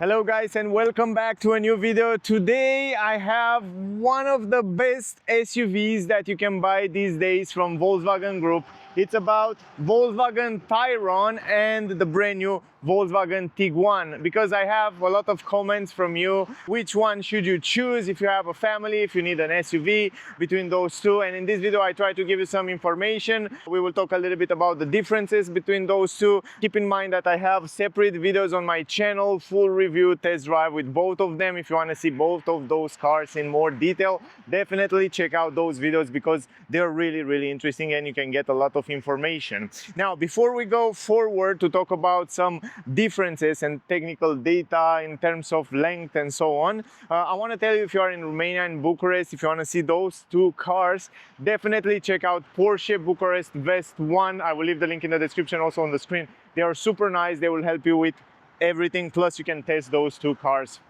Hello guys and welcome back to a new video. Today I have one of the best SUVs that you can buy these days from Volkswagen Group. It's about Volkswagen Tayron and the brand new Volkswagen Tiguan, because I have a lot of comments from you. Which one should you choose if you have a family, if you need an SUV between those two? And in this video I try to give you some information. We will talk a little bit about the differences between those two. Keep in mind that I have separate videos on my channel, full review test drive with both of them. If you want to see both of those cars in more detail, definitely check out those videos because they're really interesting and you can get a lot of information. Now, before we go forward to talk about some differences and technical data in terms of length and so on, I want to tell you, if you are in Romania and Bucharest, if you want to see those two cars, definitely check out Porsche Bucharest Vest 1. I will leave the link in the description, also on the screen. They are super nice. They will help you with everything, plus you can test those two cars.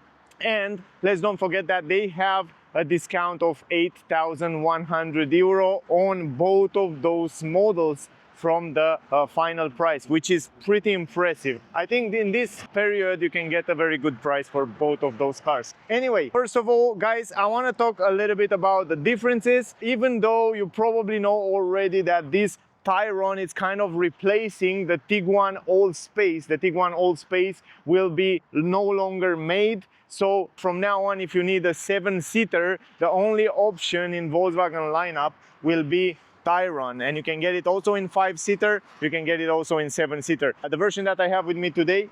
And let's don't forget that they have a discount of 8,100 euro on both of those models from the final price, which is pretty impressive. I think in this period you can get a very good price for both of those cars. Anyway, first of all, guys, I want to talk a little bit about the differences. Even though you probably know already that this Tayron is kind of replacing the Tiguan All Space. The Tiguan All Space will be no longer made. So from now on, if you need a 7-seater, the only option in Volkswagen lineup will be Tayron, and you can get it also in 5-seater, you can get it also in 7-seater. The version that I have with me today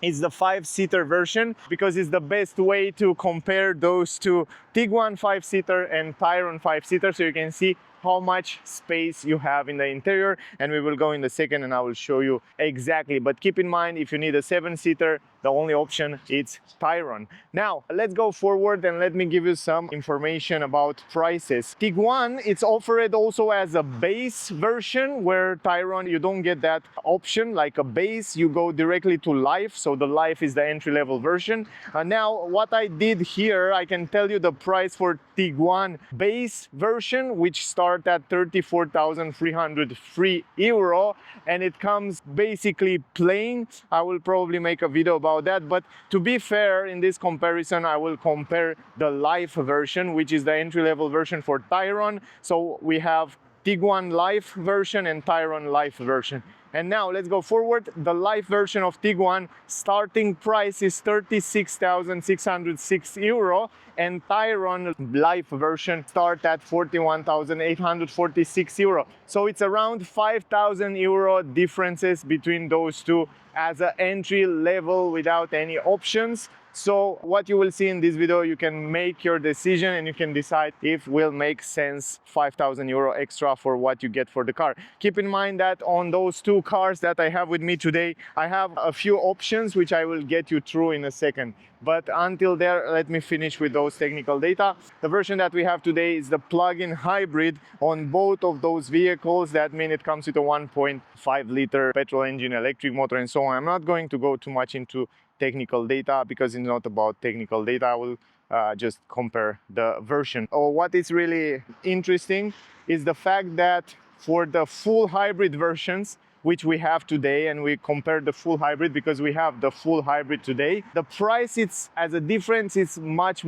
is the 5-seater version, because it's the best way to compare those two, Tiguan 5-seater and Tayron 5-seater, so you can see how much space you have in the interior, and we will go in a second and I will show you exactly. But keep in mind, if you need a 7-seater, the only option is Tayron. Now let's go forward and let me give you some information about prices. Tiguan, it's offered also as a base version, where Tayron you don't get that option like a base, you go directly to Life. So the Life is the entry-level version. Now what I did here, I can tell you the price for Tiguan base version, which starts at 34,303 euro, and it comes basically plain. I will probably make a video about that, but to be fair, in this comparison I will compare the Life version, which is the entry-level version for Tayron. So we have Tiguan Life version and Tayron Life version. And now let's go forward. The Life version of Tiguan starting price is 36,606 euro, and Tayron Life version start at 41,846 euro. So it's around 5,000 euro differences between those two as an entry level without any options. So what you will see in this video, you can make your decision and you can decide if it will make sense 5,000 euro extra for what you get for the car. Keep in mind that on those two cars that I have with me today, I have a few options which I will get you through in a second. But until there, let me finish with those technical data. The version that we have today is the plug-in hybrid on both of those vehicles. That means it comes with a 1.5 liter petrol engine, electric motor, and so on. I'm not going to go too much into technical data because it's not about technical data. I will just compare the version. What is really interesting is the fact that for the full hybrid versions, which we have today, and we compare the full hybrid because we have the full hybrid today, the price as a difference is much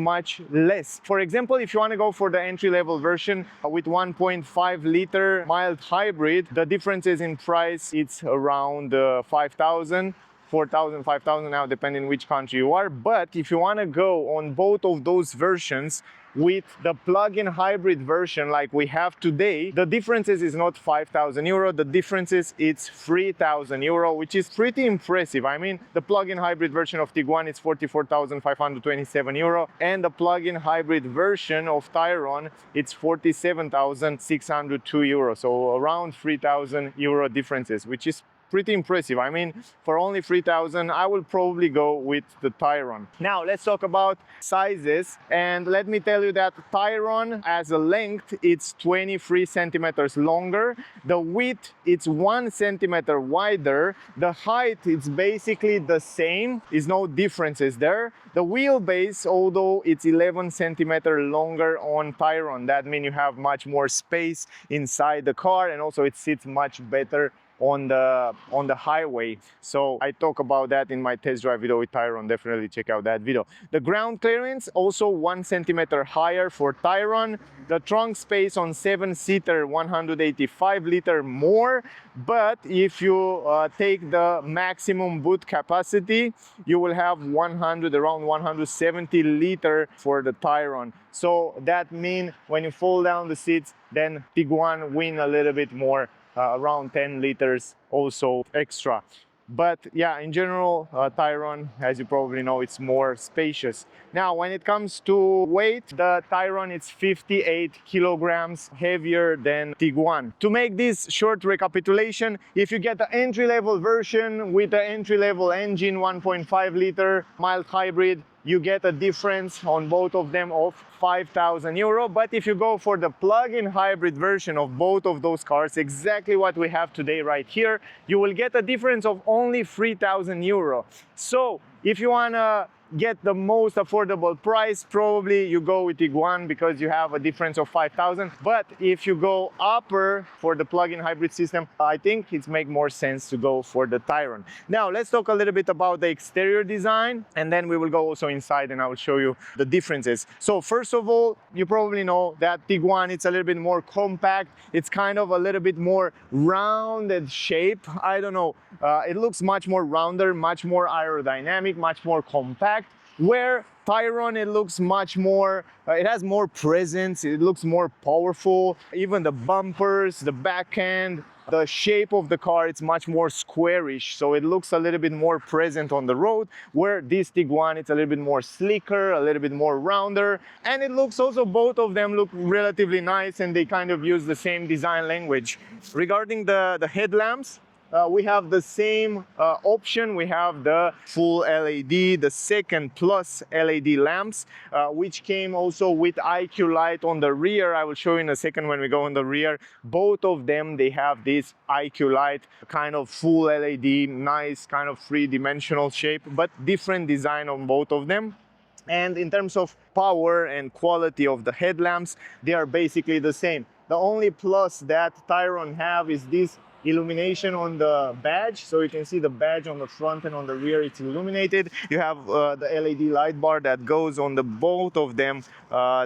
less. For example, if you want to go for the entry-level version with 1.5 liter mild hybrid, the differences in price, it's around 5,000, 4,000, 5,000 now, depending which country you are. But if you want to go on both of those versions with the plug-in hybrid version like we have today, the differences is not 5,000 euro, the differences it's 3,000 euro, which is pretty impressive. I mean, the plug-in hybrid version of Tiguan is 44,527 euro, and the plug-in hybrid version of Tayron, it's 47,602 euro. So around 3,000 euro differences, which is pretty impressive. I mean, for only 3,000, I will probably go with the Tayron. Now, let's talk about sizes. And let me tell you that Tayron, as a length, it's 23 centimeters longer. The width, it's 1 centimeter wider. The height, it's basically the same. There's no differences there. The wheelbase, although it's 11 centimeter longer on Tayron, that means you have much more space inside the car, and also it sits much better on the highway. So I talk about that in my test drive video with Tayron. Definitely check out that video. The ground clearance also 1 centimeter higher for Tayron. The trunk space on 7-seater 185-liter more, but if you take the maximum boot capacity, you will have around 170-liter for the Tayron. So that means when you fold down the seats, then Tiguan win a little bit more, around 10 liters also extra. But yeah, in general, Tayron, as you probably know, it's more spacious. Now, when it comes to weight, the Tayron is 58 kilograms heavier than Tiguan. To make this short recapitulation, if you get the entry-level version with the entry-level engine, 1.5 liter mild hybrid, you get a difference on both of them of 5,000 euro. But if you go for the plug-in hybrid version of both of those cars, exactly what we have today right here, you will get a difference of only 3,000 euro. So if you want to get the most affordable price, probably you go with Tiguan because you have a difference of 5,000. But if you go upper for the plug-in hybrid system, I think it makes more sense to go for the Tayron. Now let's talk a little bit about the exterior design, and then we will go also inside and I will show you the differences. So first of all, you probably know that Tiguan, it's a little bit more compact. It's kind of a little bit more rounded shape. I don't know, it looks much more rounder, much more aerodynamic, much more compact. Where Tayron, it looks much more, it has more presence, it looks more powerful. Even the bumpers, the back end, the shape of the car, it's much more squarish, so it looks a little bit more present on the road, where this Tiguan, it's a little bit more slicker, a little bit more rounder, and it looks also, both of them look relatively nice, and they kind of use the same design language. Regarding the headlamps, we have the same option. We have the full LED, the second plus LED lamps, which came also with IQ light on the rear. I will show you in a second when we go on the rear. Both of them, they have this IQ light, kind of full LED, nice kind of three-dimensional shape, but different design on both of them. And in terms of power and quality of the headlamps, they are basically the same. The only plus that Tayron have is this illumination on the badge, so you can see the badge on the front and on the rear, it's illuminated. You have the LED light bar that goes on the both of them,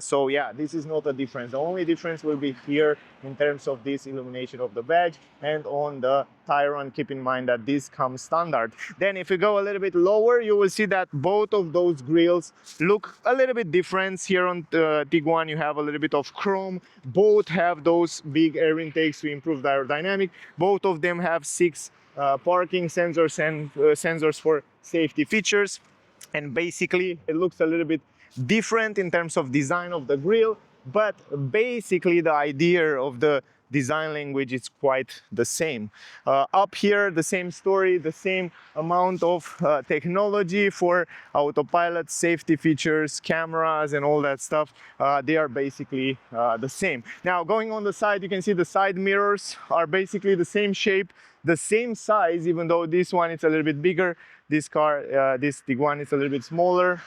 so yeah, this is not a difference. The only difference will be here in terms of this illumination of the badge, and on the Tayron, keep in mind that this comes standard. Then if you go a little bit lower, you will see that both of those grills look a little bit different. Here on the Tiguan, you have a little bit of chrome. Both have those big air intakes to improve the aerodynamic. Both of them have 6 parking sensors and sensors for safety features. And basically, it looks a little bit different in terms of design of the grille, but basically the idea of the design language is quite the same. Up here, the same story, the same amount of technology for autopilot, safety features, cameras and all that stuff. They are basically the same. Now going on the side, you can see the side mirrors are basically the same shape, the same size, even though this one is a little bit bigger. This car, this Tiguan, is a little bit smaller.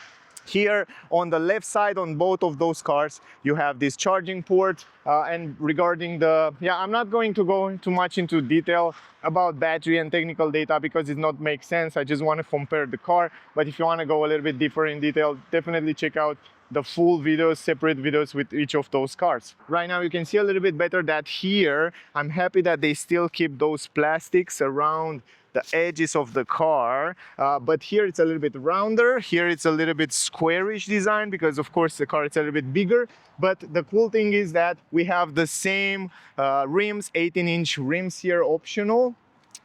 Here on the left side on both of those cars, you have this charging port. And regarding the, I'm not going to go too much into detail about battery and technical data because it not make sense. I just want to compare the car. But if you want to go a little bit deeper in detail, definitely check out the full videos, separate videos with each of those cars. Right now you can see a little bit better that here, I'm happy that they still keep those plastics around the edges of the car, but here it's a little bit rounder. Here it's a little bit squarish design because of course the car is a little bit bigger. But the cool thing is that we have the same rims, 18-inch rims here optional,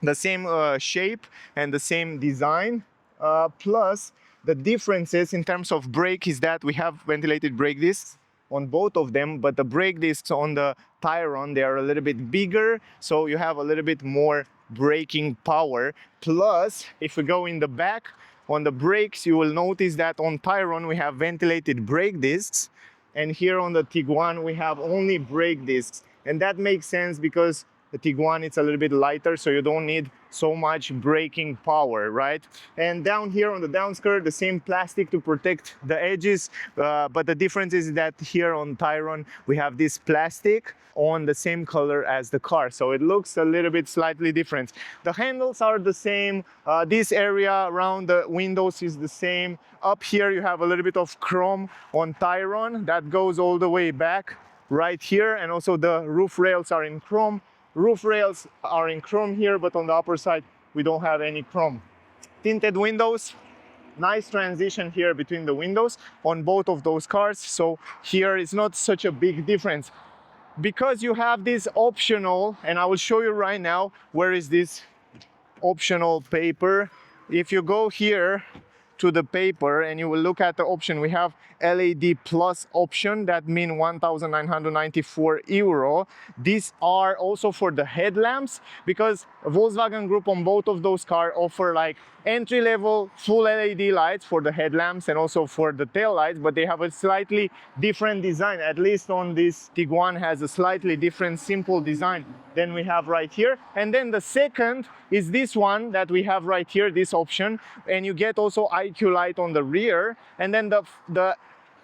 the same shape and the same design, plus the differences in terms of brake is that we have ventilated brake discs on both of them, but the brake discs on the Tayron, they are a little bit bigger, so you have a little bit more braking power. Plus, if we go in the back on the brakes, you will notice that on Tayron we have ventilated brake discs, and here on the Tiguan we have only brake discs. And that makes sense because The Tiguan, it's a little bit lighter, so you don't need so much braking power, right? And down here on the downskirt, the same plastic to protect the edges, but the difference is that here on Tayron we have this plastic on the same color as the car, so it looks a little bit slightly different. The handles are the same, this area around the windows is the same. Up here you have a little bit of chrome on Tayron that goes all the way back right here, and also the roof rails are in chrome. Roof rails are in chrome here, but on the upper side we don't have any chrome. Tinted windows, nice transition here between the windows on both of those cars, so here it's not such a big difference. Because you have this optional, and I will show you right now where is this optional paper. If you go here to the paper and you will look at the option, we have LED plus option, that means 1,994 euro. These are also for the headlamps, because Volkswagen Group on both of those cars offer like entry-level full LED lights for the headlamps and also for the tail lights, but they have a slightly different design. At least on this Tiguan has a slightly different simple design than we have right here. And then the second is this one that we have right here, this option, and you get also IQ light on the rear. And then the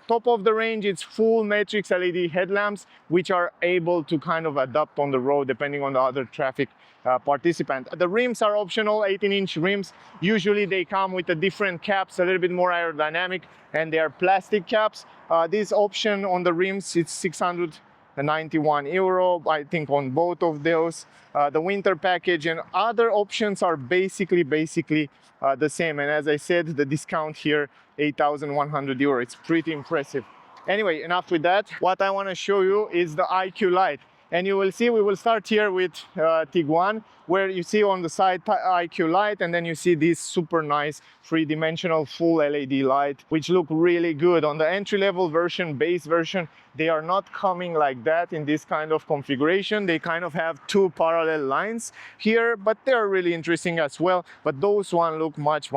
top of the range, it's full matrix LED headlamps, which are able to kind of adapt on the road depending on the other traffic participant. The rims are optional, 18-inch rims. Usually they come with a different caps, a little bit more aerodynamic, and they are plastic caps. This option on the rims, it's 691 euro, I think, on both of those. The winter package and other options are basically the same. And as I said, the discount here, 8,100 euro. It's pretty impressive. Anyway, enough with that. What I want to show you is the IQ light. And you will see, we will start here with Tiguan, where you see on the side IQ light, and then you see this super nice three-dimensional full LED light, which look really good. On the entry-level version, base version, they are not coming like that in this kind of configuration. They kind of have two parallel lines here, but they're really interesting as well. But those one look much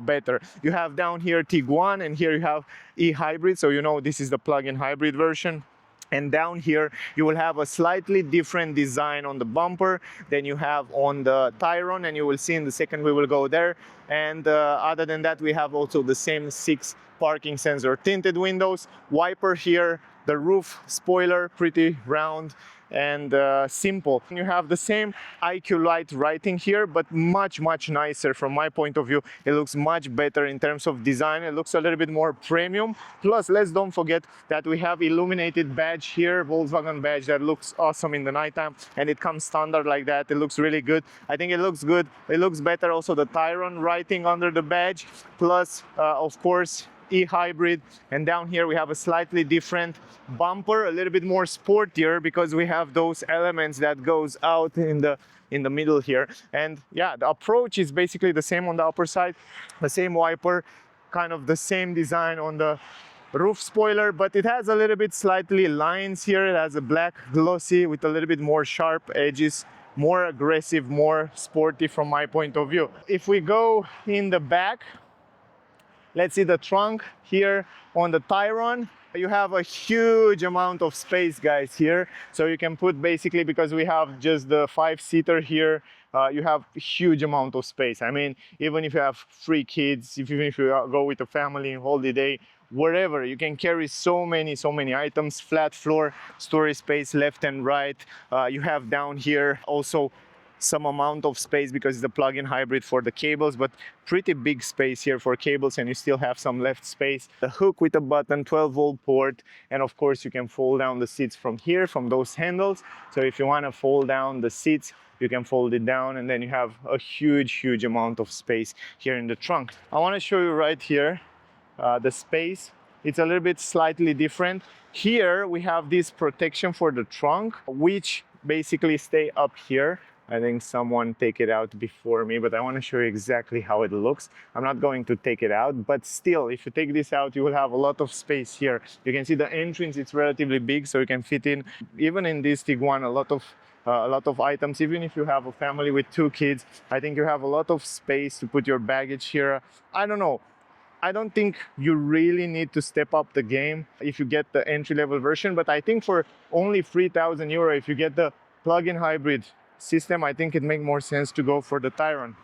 better. You have down here Tiguan, and here you have e-hybrid, so you know this is the plug-in hybrid version. And down here you will have a slightly different design on the bumper than you have on the Tayron, and you will see in the second we will go there. And other than that, we have also the same 6 parking sensor tinted windows, wiper here, the roof spoiler pretty round and simple. You have the same IQ light writing here, but much nicer from my point of view. It looks much better in terms of design. It looks a little bit more premium. Plus, let's don't forget that we have illuminated badge here, Volkswagen badge, that looks awesome in the nighttime, and it comes standard like that. It looks really good. I think it looks good. It looks better also, the Tayron writing under the badge. Plus, of course, e-hybrid. And down here we have a slightly different bumper, a little bit more sportier, because we have those elements that goes out in the middle here. And yeah, the approach is basically the same on the upper side, the same wiper, kind of the same design on the roof spoiler, but it has a little bit slightly lines here. It has a black glossy with a little bit more sharp edges, more aggressive, more sporty from my point of view. If we go in the back, let's see the trunk here on the Tayron. You have a huge amount of space, guys, here. So you can put basically, because we have just the 5-seater here, you have a huge amount of space. I mean, even if you have 3 kids, even if you go with a family holiday, wherever, you can carry so many items. Flat floor, storage space left and right. You have down here also some amount of space because it's a plug-in hybrid for the cables, but pretty big space here for cables, and you still have some left space. The hook with a button, 12-volt port, and of course you can fold down the seats from here, from those handles. So if you want to fold down the seats, you can fold it down, and then you have a huge amount of space here in the trunk. I want to show you right here the space. It's a little bit slightly different. Here we have this protection for the trunk, which basically stay up here. I think someone take it out before me, but I want to show you exactly how it looks. I'm not going to take it out, but still, if you take this out, you will have a lot of space here. You can see the entrance, it's relatively big, so you can fit in, even in this Tiguan, a lot of items. Even if you have a family with 2 kids, I think you have a lot of space to put your baggage here. I don't know. I don't think you really need to step up the game if you get the entry-level version, but I think for only 3,000 euro, if you get the plug-in hybrid system, I think it makes more sense to go for the Tayron.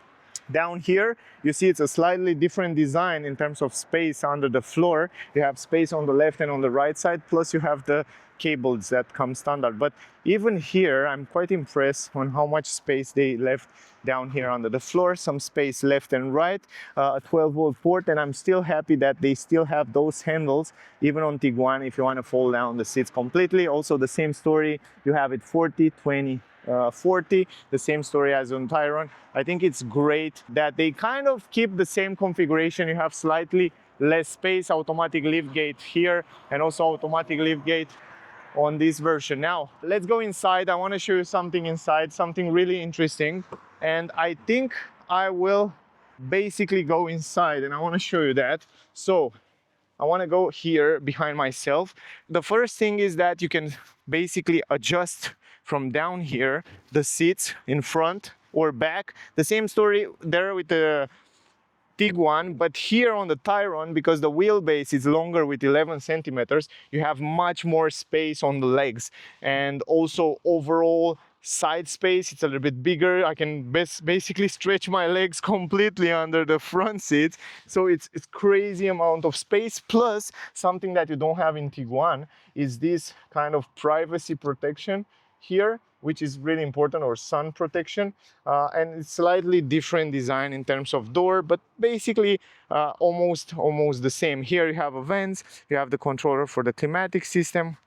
Down here, you see it's a slightly different design in terms of space under the floor. You have space on the left and on the right side, plus you have the cables that come standard. But even here, I'm quite impressed on how much space they left down here under the floor. Some space left and right, a 12-volt port, and I'm still happy that they still have those handles, even on Tiguan, if you want to fold down the seats completely. Also, the same story, you have it 40, 20, 40, the same story as on Tayron. I think it's great that they kind of keep the same configuration. You have slightly less space, automatic lift gate here, and also automatic lift gate on this version. Now, let's go inside. I want to show you something inside, something really interesting. And I think I will basically go inside, and I want to show you that. So, I want to go here behind myself. The first thing is that you can basically adjust from down here the seats in front or back. The same story there with the Tiguan, but here on the Tayron, because the wheelbase is longer with 11 centimeters, you have much more space on the legs, and also overall side space, it's a little bit bigger. I can basically stretch my legs completely under the front seats, so it's crazy amount of space. Plus, something that you don't have in Tiguan is this kind of privacy protection here, which is really important, or sun protection, and it's slightly different design in terms of door, but basically almost the same. Here you have a vents, you have the controller for the climatic system,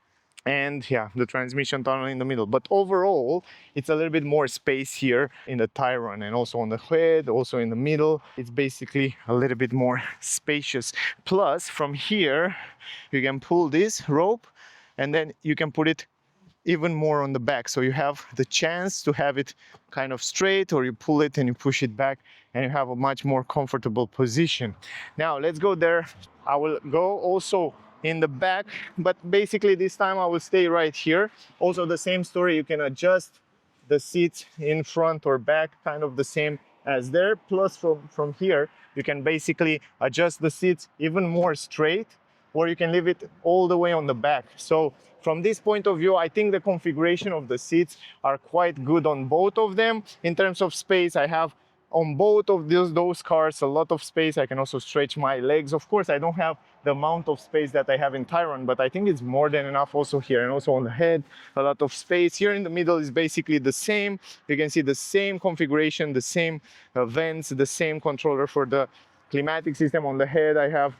and yeah, the transmission tunnel in the middle. But overall, it's a little bit more space here in the Tayron, and also on the head, also in the middle. It's basically a little bit more spacious. Plus, from here, you can pull this rope, and then you can put it even more on the back, so you have the chance to have it kind of straight, or you pull it and you push it back, and you have a much more comfortable position. Now let's go there. I will go also in the back, but basically this time I will stay right here. Also the same story, you can adjust the seats in front or back, kind of the same as there. Plus from here you can basically adjust the seats even more straight, or you can leave it all the way on the back. So from this point of view, I think the configuration of the seats are quite good on both of them. In terms of space, I have on both of those cars a lot of space. I can also stretch my legs. Of course, I don't have the amount of space that I have in Tayron, but I think it's more than enough also here. And also on the head, a lot of space. Here in the middle is basically the same. You can see the same configuration, the same vents, the same controller for the climatic system. On the head, I have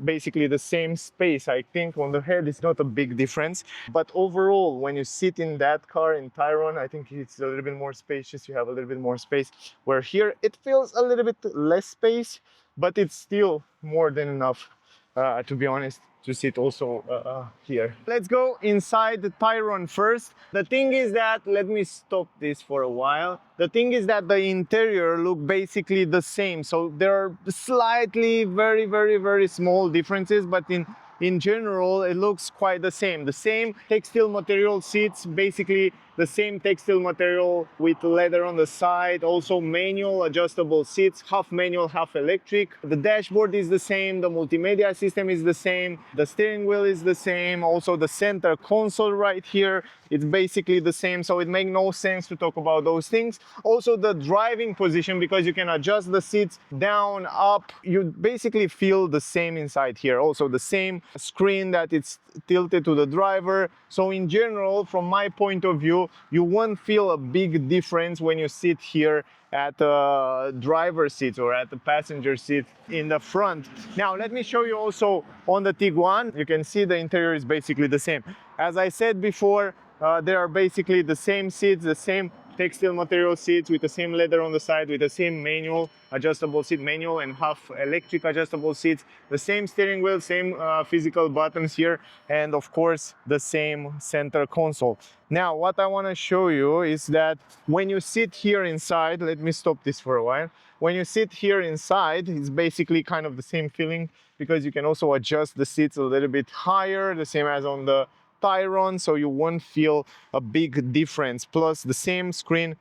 basically the same space. I think on the head it's not a big difference, but overall when you sit in that car in Tayron, I think it's a little bit more spacious. You have a little bit more space, where here it feels a little bit less space, but it's still more than enough, to be honest, to sit also here. Let's go inside the Tayron first. The thing is that, let me stop this for a while. The thing is that the interior look basically the same. So there are slightly very small differences, but in general, it looks quite the same. The same textile material seats, basically the same textile material with leather on the side, also manual adjustable seats, half manual, half electric. The dashboard is the same, the multimedia system is the same, the steering wheel is the same, also the center console right here, it's basically the same, so it makes no sense to talk about those things. Also the driving position, because you can adjust the seats down, up, you basically feel the same inside here. Also the same screen that it's tilted to the driver. So in general, from my point of view, you won't feel a big difference when you sit here at the driver's seat or at the passenger seat in the front. Now let me show you also on the Tiguan. You can see the interior is basically the same. As I said before, there are basically the same seats, the same textile material seats with the same leather on the side, with the same manual adjustable seat, manual and half electric adjustable seats, the same steering wheel, same physical buttons here, and of course the same center console. Now what I want to show you is that when you sit here inside, let me stop this for a while. When you sit here inside, it's basically kind of the same feeling, because you can also adjust the seats a little bit higher, the same as on the Tayron, so you won't feel a big difference. Plus the same screen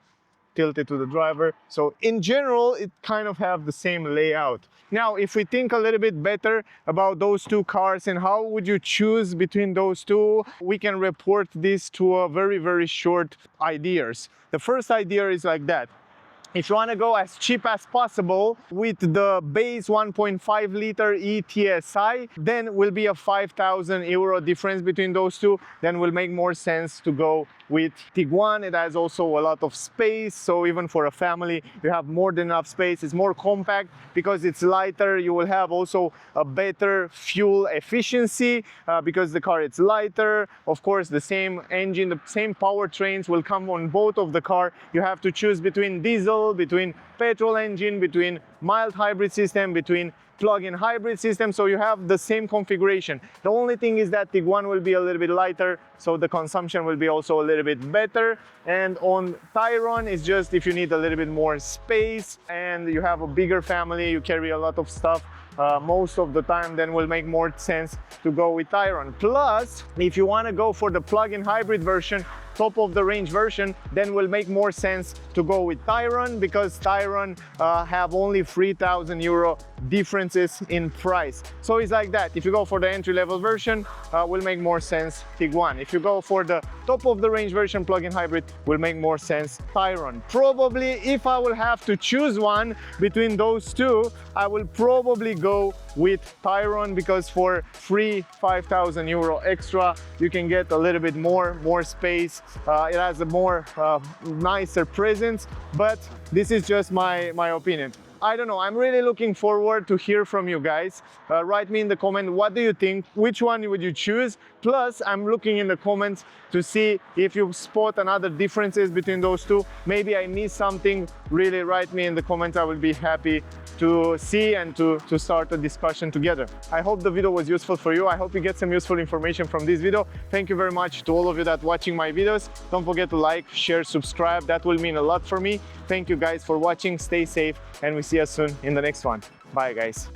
tilted to the driver. So in general, it kind of have the same layout. Now, if we think a little bit better about those two cars and how would you choose between those two, we can report this to a very short ideas. The first idea is like that. If you want to go as cheap as possible with the base 1.5 liter ETSI, then will be a 5,000 euro difference between those two. Then will make more sense to go with Tiguan. It has also a lot of space, so even for a family you have more than enough space. It's more compact because it's lighter. You will have also a better fuel efficiency because the car is lighter. Of course, the same engine, the same powertrains will come on both of the car. You have to choose between diesel, between petrol engine, between mild hybrid system, between plug-in hybrid system, so you have the same configuration. The only thing is that Tiguan will be a little bit lighter, so the consumption will be also a little bit better. And on Tayron, it's just if you need a little bit more space and you have a bigger family, you carry a lot of stuff most of the time, then will make more sense to go with Tayron. Plus, if you want to go for the plug-in hybrid version, top of the range version, then will make more sense to go with Tayron, because Tayron have only 3,000 euro differences in price. So it's like that. If you go for the entry-level version, will make more sense Tiguan. If you go for the top of the range version, plug-in hybrid, will make more sense Tayron. Probably, if I will have to choose one between those two, I will probably go with Tayron, because for 5,000 euro extra, you can get a little bit more space. It has a more nicer presence, but this is just my opinion. I don't know, I'm really looking forward to hear from you guys. Write me in the comment, what do you think? Which one would you choose? Plus, I'm looking in the comments to see if you spot another differences between those two. Maybe I missed something. Really write me in the comments. I will be happy to see and to start a discussion together. I hope the video was useful for you. I hope you get some useful information from this video. Thank you very much to all of you that watching my videos. Don't forget to like, share, subscribe. That will mean a lot for me. Thank you guys for watching. Stay safe, and we see you soon in the next one. Bye guys.